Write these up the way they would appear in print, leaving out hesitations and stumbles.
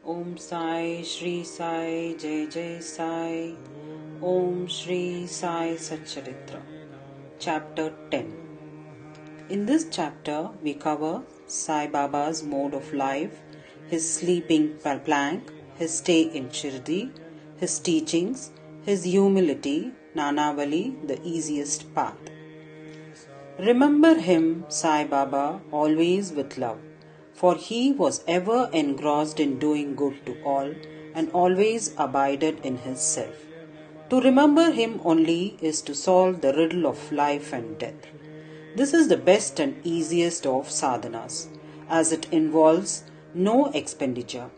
Om Sai Shri Sai Jai Jai Sai. Om Shri Sai SATCHARITRA. Chapter 10. In this chapter we cover Sai Baba's mode of life, his sleeping plank, his stay in Shirdi, his teachings, his humility, Nanavali, the easiest path. Remember him, Sai Baba, always with love, for he was ever engrossed in doing good to all and always abided in his self. To remember him only is to solve the riddle of life and death. This is the best and easiest of sadhanas, as it involves no expenditure.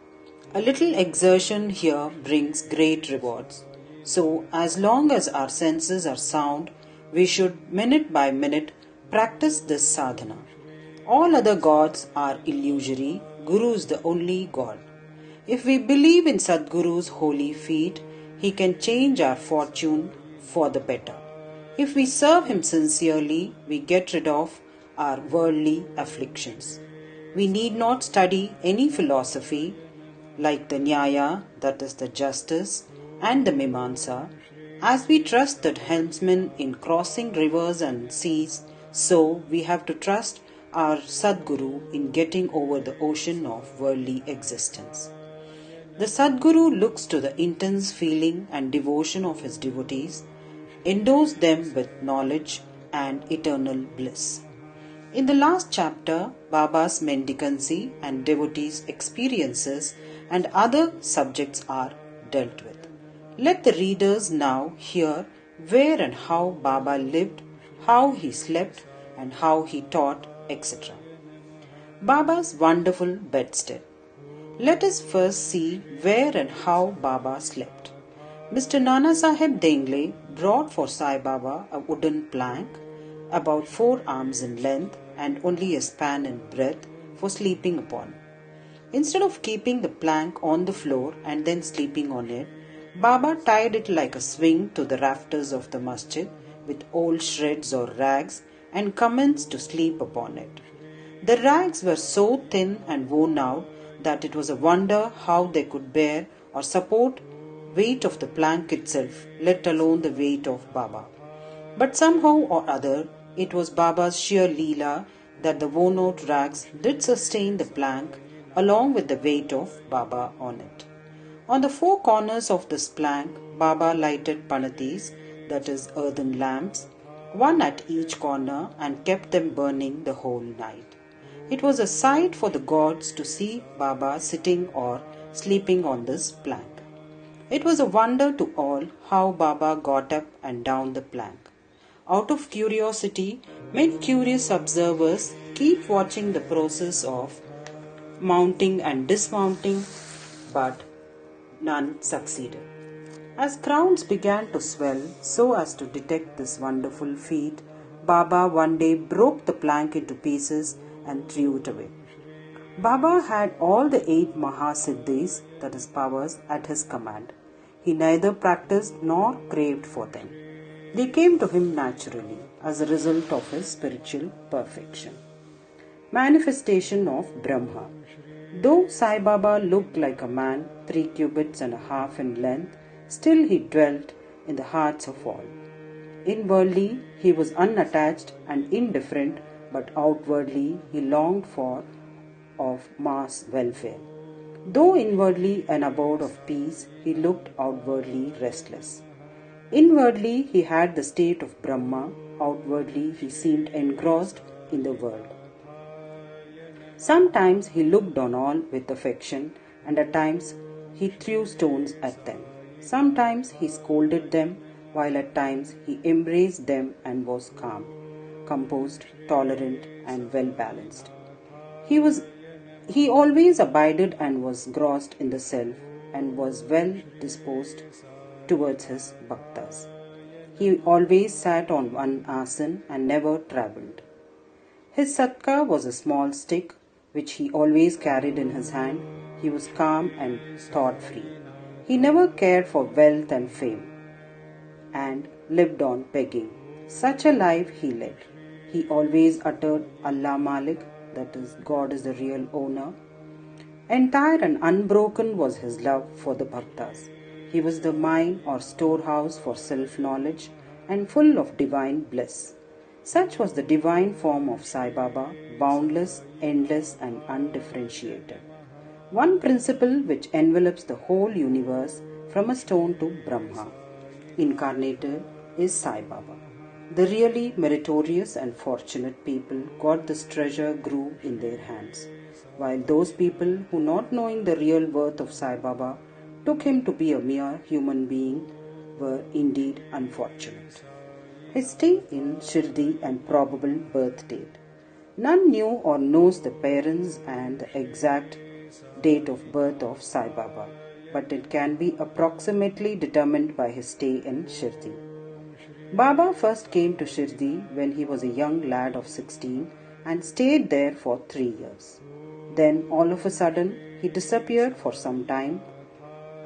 A little exertion here brings great rewards. So, as long as our senses are sound, we should minute by minute practice this sadhana. All other gods are illusory, Guru is the only God. If we believe in Sadguru's holy feet, he can change our fortune for the better. If we serve him sincerely, we get rid of our worldly afflictions. We need not study any philosophy like the Nyaya, that is the justice, and the Mimamsa. As we trust the helmsman in crossing rivers and seas, so we have to trust our Sadguru in getting over the ocean of worldly existence. The Sadguru looks to the intense feeling and devotion of his devotees, endows them with knowledge and eternal bliss. In the last chapter, Baba's mendicancy and devotees' experiences and other subjects are dealt with. Let the readers now hear where and how Baba lived, how he slept, and how he taught, etc. Baba's wonderful bedstead. Let us first see where and how Baba slept. Mr. Nana Sahib Dengle brought for Sai Baba a wooden plank, about 4 arms in length and only a span in breadth for sleeping upon. Instead of keeping the plank on the floor and then sleeping on it, Baba tied it like a swing to the rafters of the masjid with old shreds or rags and commenced to sleep upon it. The rags were so thin and worn out that it was a wonder how they could bear or support weight of the plank itself, let alone the weight of Baba. But somehow or other, it was Baba's sheer leela that the worn out rags did sustain the plank along with the weight of Baba on it. On the 4 corners of this plank, Baba lighted panatis, that is earthen lamps, one at each corner, and kept them burning the whole night. It was a sight for the gods to see Baba sitting or sleeping on this plank. It was a wonder to all how Baba got up and down the plank. Out of curiosity, many curious observers keep watching the process of mounting and dismounting, but none succeeded. As crowds began to swell so as to detect this wonderful feat, Baba one day broke the plank into pieces and threw it away. Baba had all the 8 Mahasiddhis, that is powers, at his command. He neither practiced nor craved for them. They came to him naturally as a result of his spiritual perfection. Manifestation of Brahma. Though Sai Baba looked like a man 3 cubits and a half in length, still he dwelt in the hearts of all. Inwardly he was unattached and indifferent, but outwardly he longed for of mass welfare. Though inwardly an abode of peace, he looked outwardly restless. Inwardly he had the state of Brahma, outwardly he seemed engrossed in the world. Sometimes he looked on all with affection, and at times he threw stones at them. Sometimes he scolded them, while at times he embraced them and was calm, composed, tolerant, and well balanced. He always abided and was grossed in the self, and was well disposed towards his bhaktas. He always sat on one asan and never travelled. His satka was a small stick, which he always carried in his hand. He was calm and thought-free. He never cared for wealth and fame, and lived on begging. Such a life he led. He always uttered Allah Malik, that is, God is the real owner, Entire and unbroken was his love for the bhaktas. He was the mine or storehouse for self-knowledge and full of divine bliss. Such was the divine form of Sai Baba, boundless, endless and undifferentiated. One principle which envelops the whole universe from a stone to Brahma, incarnated, is Sai Baba. The really meritorious and fortunate people got this treasure grew in their hands, while those people who, not knowing the real worth of Sai Baba, took him to be a mere human being, were indeed unfortunate. His stay in Shirdi and probable birth date. None knew or knows the parents and the exact date of birth of Sai Baba, but it can be approximately determined by his stay in Shirdi. Baba first came to Shirdi when he was a young lad of 16 and stayed there for 3 years. Then all of a sudden he disappeared for some time.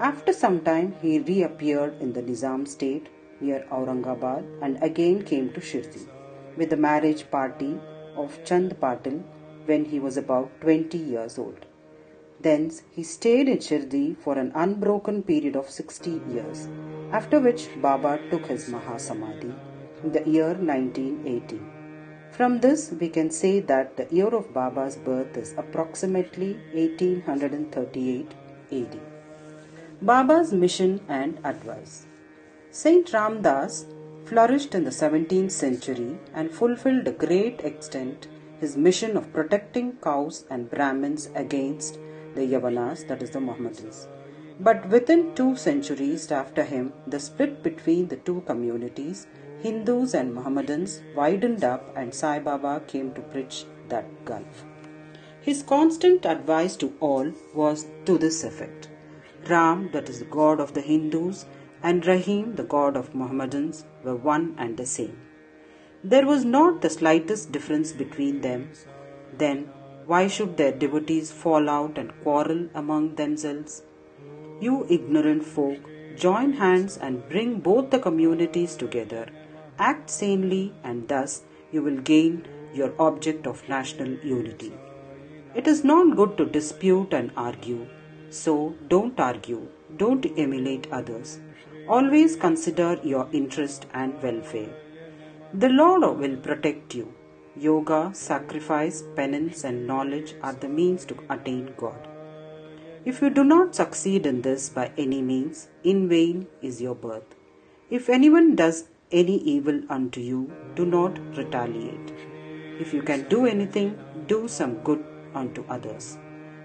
After some time he reappeared in the Nizam state near Aurangabad and again came to Shirdi with the marriage party of Chand Patil when he was about 20 years old. Thence he stayed in Shirdi for an unbroken period of 60 years, after which Baba took his Mahasamadhi in the year 1980. From this we can say that the year of Baba's birth is approximately 1838 AD. Baba's mission and advice. Saint Ramdas flourished in the 17th century and fulfilled to a great extent his mission of protecting cows and Brahmins against the Yavanas, that is the Mohammedans. But within 2 centuries after him, the split between the two communities, Hindus and Mohammedans, widened up and Sai Baba came to bridge that gulf. His constant advice to all was to this effect: Ram, that is the god of the Hindus, and Rahim, the god of Mohammedans, were one and the same. There was not the slightest difference between them. Then why should their devotees fall out and quarrel among themselves? You ignorant folk, join hands and bring both the communities together. Act sanely, and thus you will gain your object of national unity. It is not good to dispute and argue. So don't argue, don't emulate others. Always consider your interest and welfare. The Lord will protect you. Yoga, sacrifice, penance and knowledge are the means to attain God. If you do not succeed in this by any means, in vain is your birth. If anyone does any evil unto you, do not retaliate. If you can do anything, do some good unto others.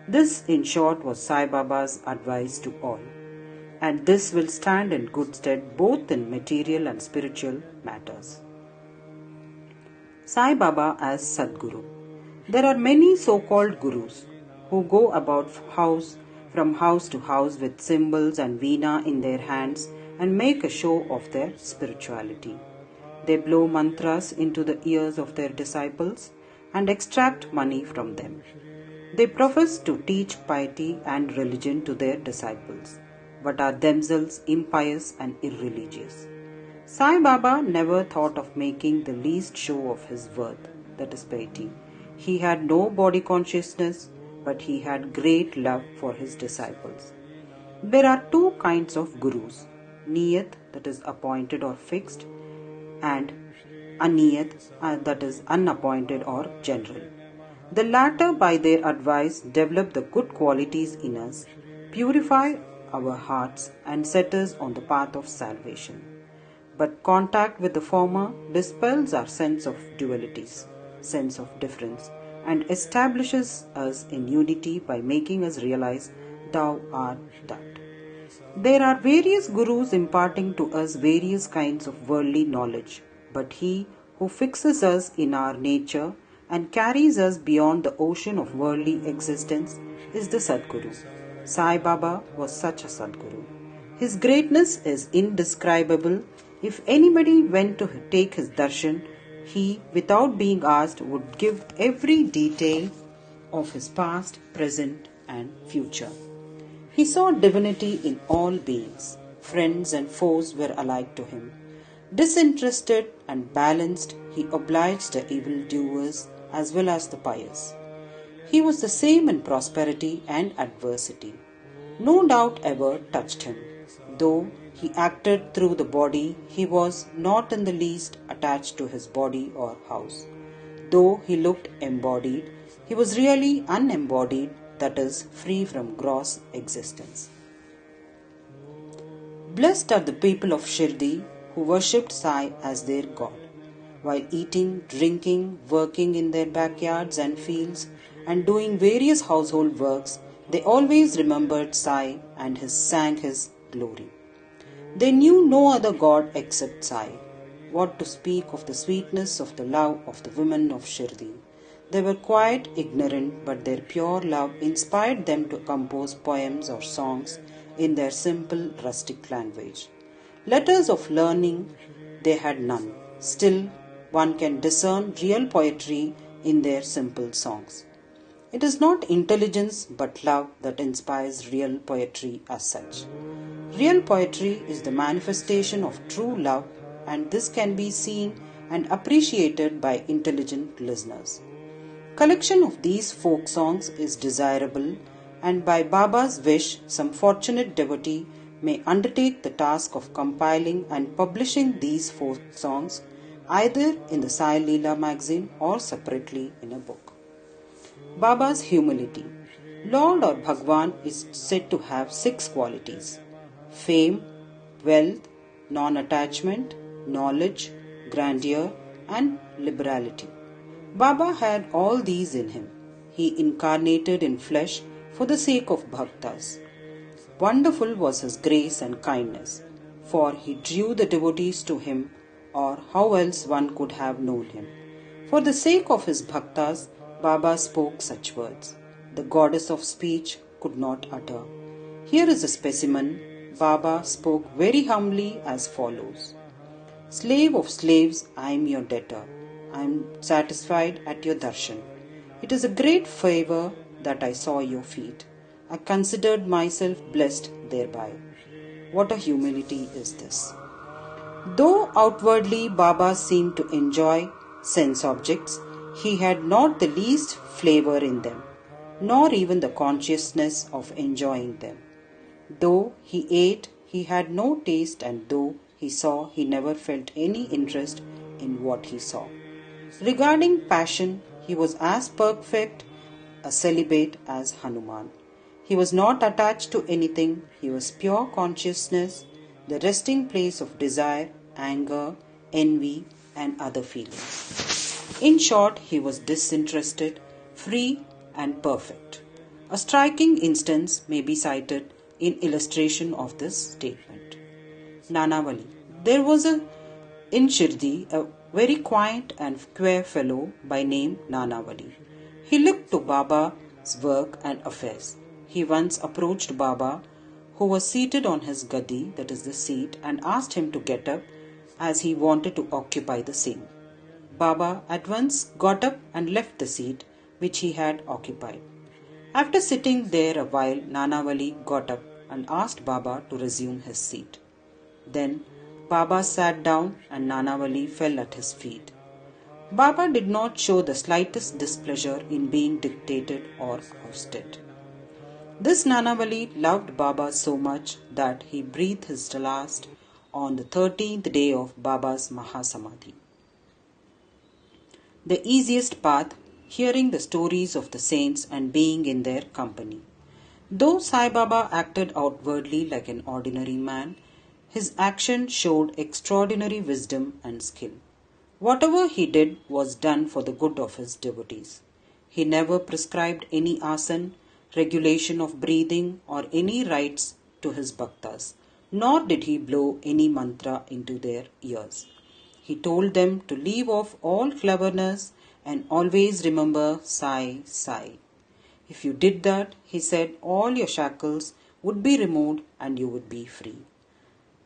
This, in short, was Sai Baba's advice to all. And this will stand in good stead both in material and spiritual matters. Sai Baba as Sadguru. There are many so-called gurus who go about from house to house with cymbals and veena in their hands and make a show of their spirituality. They blow mantras into the ears of their disciples and extract money from them. They profess to teach piety and religion to their disciples, but are themselves impious and irreligious. Sai Baba never thought of making the least show of his worth, that is piety. He had no body consciousness, but he had great love for his disciples. There are two kinds of gurus: Niyat, that is appointed or fixed, and Aniyat, that is unappointed or general. The latter, by their advice, develop the good qualities in us, purify our hearts, and set us on the path of salvation. But contact with the former dispels our sense of dualities, sense of difference, and establishes us in unity by making us realize Thou art that. There are various gurus imparting to us various kinds of worldly knowledge, but he who fixes us in our nature and carries us beyond the ocean of worldly existence is the Sadguru. Sai Baba was such a Sadguru. His greatness is indescribable. If anybody went to take his darshan, he, without being asked, would give every detail of his past, present, and future. He saw divinity in all beings. Friends and foes were alike to him. Disinterested and balanced, he obliged the evildoers as well as the pious. He was the same in prosperity and adversity. No doubt ever touched him. Though he acted through the body, he was not in the least attached to his body or house. Though he looked embodied, he was really unembodied, that is, free from gross existence. Blessed are the people of Shirdi who worshipped Sai as their God. While eating, drinking, working in their backyards and fields, and doing various household works, they always remembered Sai and sang his glory. They knew no other God except Sai. What to speak of the sweetness of the love of the women of Shirdi? They were quite ignorant, but their pure love inspired them to compose poems or songs in their simple rustic language. Letters of learning they had none. Still, one can discern real poetry in their simple songs. It is not intelligence but love that inspires real poetry as such. Real poetry is the manifestation of true love, and this can be seen and appreciated by intelligent listeners. Collection of these folk songs is desirable, and by Baba's wish, some fortunate devotee may undertake the task of compiling and publishing these folk songs either in the Sai Leela magazine or separately in a book. Baba's humility. Lord or Bhagwan is said to have 6 qualities: fame, wealth, non-attachment, knowledge, grandeur, and liberality. Baba had all these in him. He incarnated in flesh for the sake of bhaktas. Wonderful was his grace and kindness, for he drew the devotees to him, or how else one could have known him. For the sake of his bhaktas, Baba spoke such words the goddess of speech could not utter. Here is a specimen. Baba spoke very humbly as follows: Slave of slaves, I am your debtor. I am satisfied at your darshan. It is a great favor that I saw your feet. I considered myself blessed thereby. What a humility is this! Though outwardly Baba seemed to enjoy sense objects, he had not the least flavor in them, nor even the consciousness of enjoying them. Though he ate, he had no taste, and though he saw, he never felt any interest in what he saw. Regarding passion, he was as perfect a celibate as Hanuman. He was not attached to anything. He was pure consciousness, the resting place of desire, anger, envy, and other feelings. In short, he was disinterested, free, and perfect. A striking instance may be cited in illustration of this statement. Nanavali. There was in Shirdi a very quiet and queer fellow by name Nanavali. He looked to Baba's work and affairs. He once approached Baba, who was seated on his gadi, that is the seat, and asked him to get up as he wanted to occupy the same. Baba at once got up and left the seat which he had occupied. After sitting there a while, Nanavali got up and asked Baba to resume his seat. Then Baba sat down and Nanavali fell at his feet. Baba did not show the slightest displeasure in being dictated or ousted. This Nanavali loved Baba so much that he breathed his last on the 13th day of Baba's Mahasamadhi. The easiest path, hearing the stories of the saints and being in their company. Though Sai Baba acted outwardly like an ordinary man, his action showed extraordinary wisdom and skill. Whatever he did was done for the good of his devotees. He never prescribed any asana, regulation of breathing, or any rites to his bhaktas, nor did he blow any mantra into their ears. He told them to leave off all cleverness and always remember Sai, Sai. If you did that, he said, all your shackles would be removed and you would be free.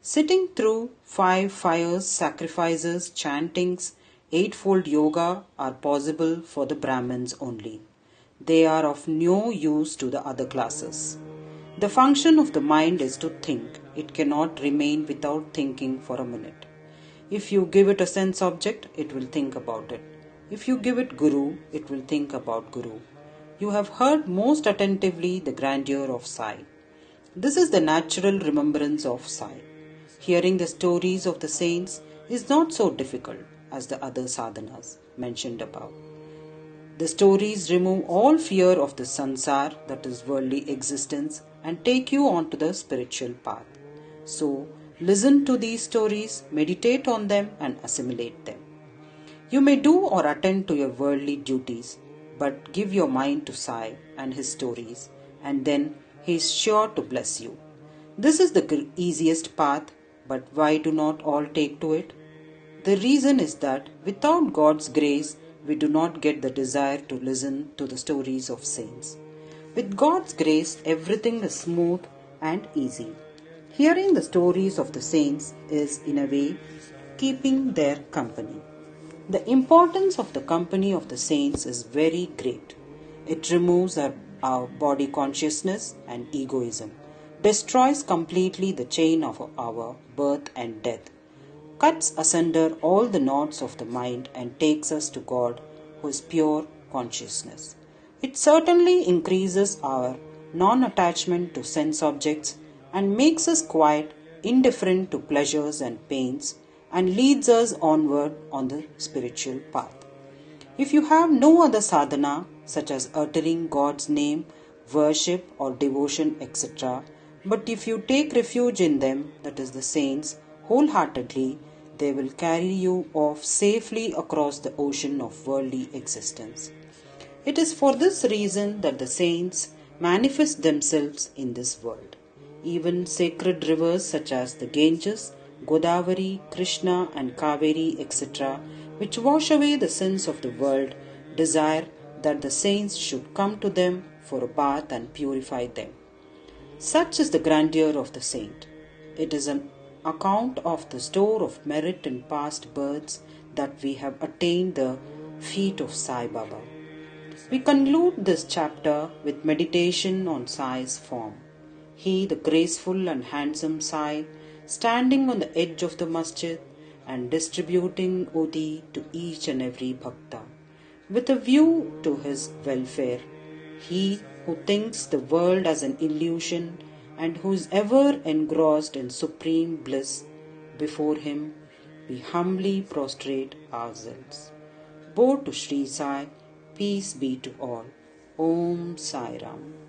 Sitting through 5 fires, sacrifices, chantings, 8-fold yoga are possible for the Brahmins only. They are of no use to the other classes. The function of the mind is to think. It cannot remain without thinking for a minute. If you give it a sense object, it will think about it. If you give it Guru, it will think about Guru. you have heard most attentively the grandeur of Sai. This is the natural remembrance of Sai. Hearing the stories of the saints is not so difficult as the other sadhanas mentioned above. The stories remove all fear of the sansar, that is worldly existence, and take you onto the spiritual path. So, listen to these stories, meditate on them, and assimilate them. You may do or attend to your worldly duties, but give your mind to Sai and his stories, and then he is sure to bless you. This is the easiest path, but why do not all take to it? The reason is that without God's grace, we do not get the desire to listen to the stories of saints. With God's grace, everything is smooth and easy. Hearing the stories of the saints is, in a way, keeping their company. The importance of the company of the saints is very great. It removes our body consciousness and egoism, destroys completely the chain of our birth and death, cuts asunder all the knots of the mind and takes us to God, who is pure consciousness. It certainly increases our non-attachment to sense objects and makes us quite indifferent to pleasures and pains and leads us onward on the spiritual path. If you have no other sadhana, such as uttering God's name, worship or devotion, etc., but if you take refuge in them, that is the saints, wholeheartedly, they will carry you off safely across the ocean of worldly existence. It is for this reason that the saints manifest themselves in this world. Even sacred rivers such as the Ganges, Godavari, Krishna and Kaveri, etc., which wash away the sins of the world, desire that the saints should come to them for a bath and purify them. Such is the grandeur of the saint. It is an account of the store of merit in past births that we have attained the feet of Sai Baba. We conclude this chapter with meditation on Sai's form. He, the graceful and handsome Sai, standing on the edge of the masjid and distributing udi to each and every bhakta, with a view to his welfare. He who thinks the world as an illusion and who is ever engrossed in supreme bliss, before him we humbly prostrate ourselves. Bow to Sri Sai, peace be to all. Om Sai Ram.